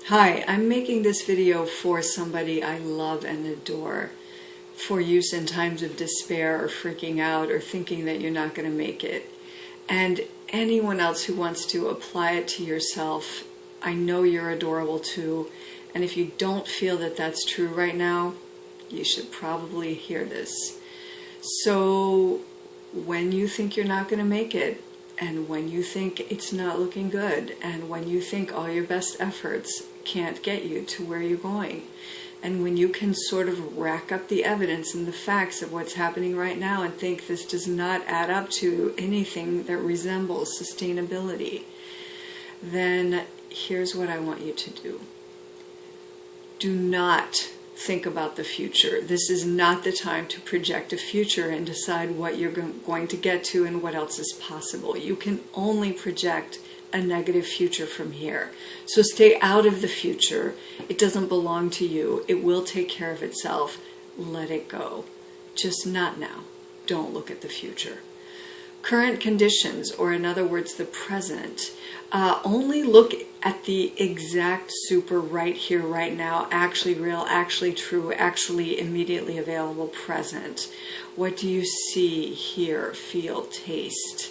Hi, I'm making this video for somebody I love and adore, for use in times of despair or freaking out or thinking that you're not going to make it. And anyone else who wants to apply it to yourself, I know you're adorable too. And if you don't feel that that's true right now, you should probably hear this. So when you think you're not going to make it, and when you think it's not looking good, and when you think all your best efforts can't get you to where you're going, and when you can sort of rack up the evidence and the facts of what's happening right now and think this does not add up to anything that resembles sustainability, then here's what I want you to do. Do not think about the future. This is not the time to project a future and decide what you're going to get to and what else is possible. You can only project a negative future from here. So stay out of the future. It doesn't belong to you. It will take care of itself. Let it go. Just not now. Don't look at the future. Current conditions, or in other words, the present, only look at the exact super right here, right now, actually real, actually true, actually immediately available present. What do you see, hear, feel, taste?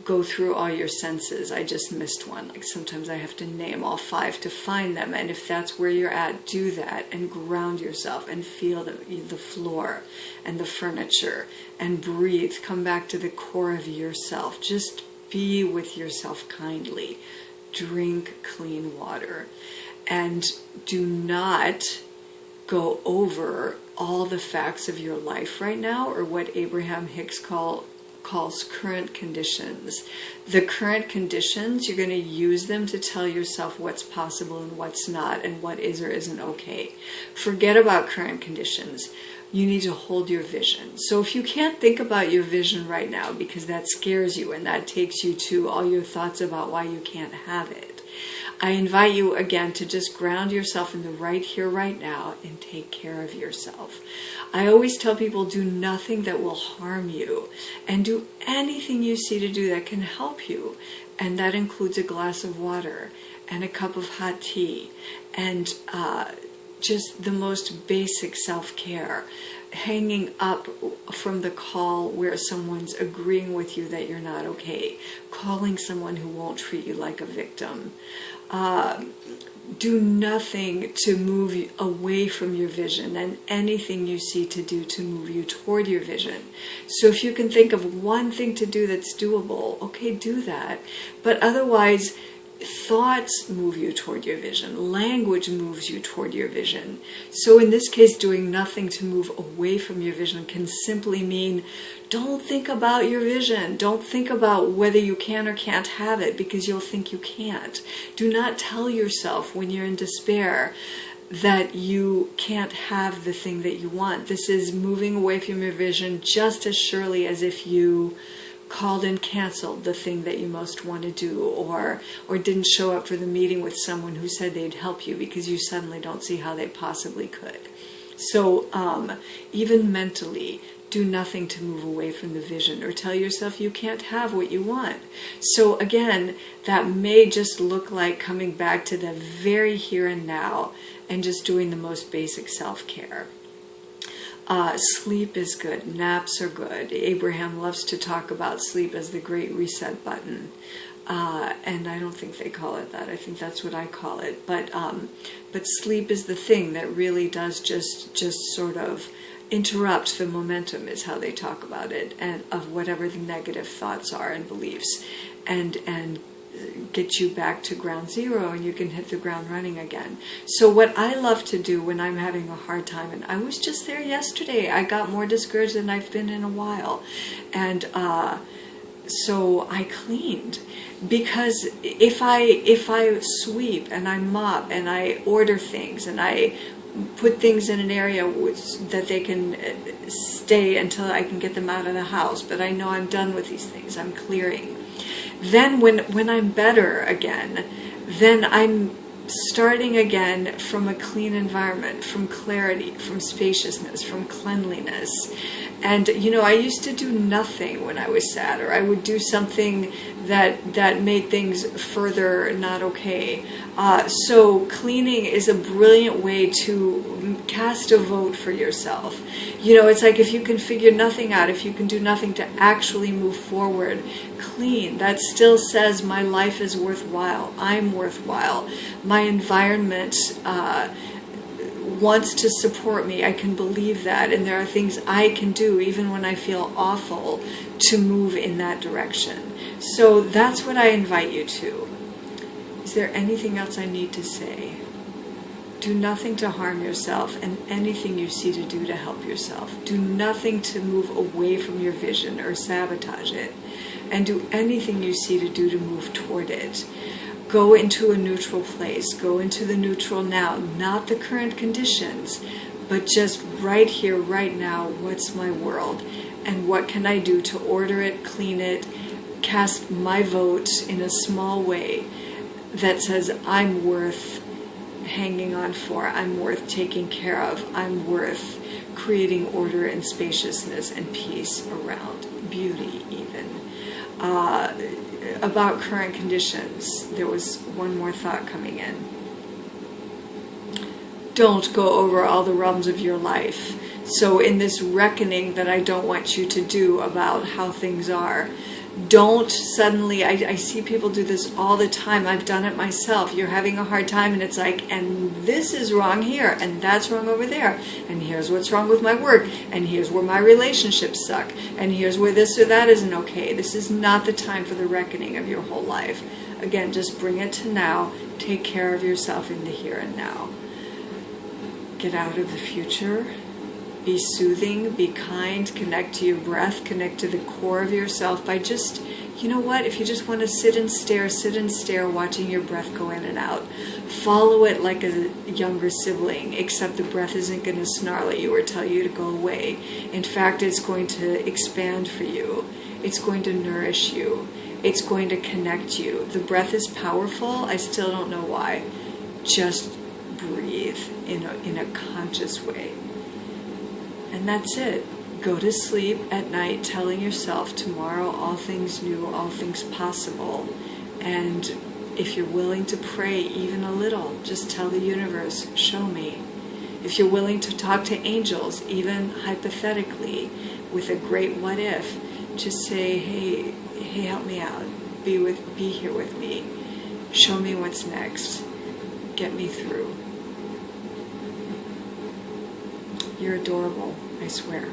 Go through all your senses. I just missed one. Like sometimes I have to name all 5 to find them. And if that's where you're at, do that and ground yourself and feel the floor and the furniture and breathe. Come back to the core of yourself. Just be with yourself kindly. Drink clean water. And do not go over all the facts of your life right now, or what Abraham Hicks calls current conditions. The current conditions, you're going to use them to tell yourself what's possible and what's not, and what is or isn't okay. Forget about current conditions. You need to hold your vision. So if you can't think about your vision right now because that scares you and that takes you to all your thoughts about why you can't have it, I invite you again to just ground yourself in the right here, right now, and take care of yourself. I always tell people, do nothing that will harm you, and do anything you see to do that can help you. And that includes a glass of water and a cup of hot tea and just the most basic self-care. Hanging up from the call where someone's agreeing with you that you're not okay. Calling someone who won't treat you like a victim. Do nothing to move you away from your vision, and anything you see to do to move you toward your vision. So if you can think of one thing to do that's doable, okay, do that. But otherwise, thoughts move you toward your vision. Language moves you toward your vision. So in this case, doing nothing to move away from your vision can simply mean don't think about your vision. Don't think about whether you can or can't have it, because you'll think you can't. Do not tell yourself when you're in despair that you can't have the thing that you want. This is moving away from your vision just as surely as if you called and canceled the thing that you most want to do, or didn't show up for the meeting with someone who said they'd help you because you suddenly don't see how they possibly could. So even mentally, do nothing to move away from the vision or tell yourself you can't have what you want. So again, that may just look like coming back to the very here and now and just doing the most basic self-care. Sleep is good. Naps are good. Abraham loves to talk about sleep as the great reset button. And I don't think they call it that. I think that's what I call it. But sleep is the thing that really does just sort of interrupt the momentum, is how they talk about it, and of whatever the negative thoughts are and beliefs, and get you back to ground zero, and you can hit the ground running again. So what I love to do when I'm having a hard time, and I was just there yesterday, I got more discouraged than I've been in a while, and so I cleaned, because if I sweep and I mop and I order things and I put things in an area that they can stay until I can get them out of the house, but I know I'm done with these things, I'm clearing. Then when I'm better again, then I'm starting again from a clean environment, from clarity, from spaciousness, from cleanliness. And, you know, I used to do nothing when I was sad, or I would do something that made things further not okay. So cleaning is a brilliant way to cast a vote for yourself. You know, it's like if you can figure nothing out, if you can do nothing to actually move forward, clean. That still says my life is worthwhile. I'm worthwhile. My environment wants to support me. I can believe that, and there are things I can do even when I feel awful to move in that direction. So that's what I invite you to. Is there anything else I need to say? Do nothing to harm yourself, and anything you see to do to help yourself. Do nothing to move away from your vision or sabotage it, and do anything you see to do to move toward it. Go into a neutral place. Go into the neutral now, not the current conditions, but just right here, right now, what's my world? And what can I do to order it, clean it, cast my vote in a small way that says I'm worth hanging on for, I'm worth taking care of, I'm worth creating order and spaciousness and peace around, beauty even. About current conditions, there was one more thought coming in. Don't go over all the realms of your life. So in this reckoning that I don't want you to do about how things are, don't suddenly, I see people do this all the time. I've done it myself. You're having a hard time and it's like, and this is wrong here, and that's wrong over there, and here's what's wrong with my work, and here's where my relationships suck, and here's where this or that isn't okay. This is not the time for the reckoning of your whole life. Again, just bring it to now. Take care of yourself in the here and now. Get out of the future. Be soothing, be kind, connect to your breath, connect to the core of yourself by just, you know what, if you just want to sit and stare, watching your breath go in and out. Follow it like a younger sibling, except the breath isn't going to snarl at you or tell you to go away. In fact, it's going to expand for you. It's going to nourish you. It's going to connect you. The breath is powerful. I still don't know why. Just breathe in a conscious way. And that's it. Go to sleep at night telling yourself tomorrow all things new, all things possible. And if you're willing to pray even a little, just tell the universe, show me. If you're willing to talk to angels, even hypothetically, with a great what if, just say, hey, help me out. Be here with me. Show me what's next. Get me through. You're adorable, I swear.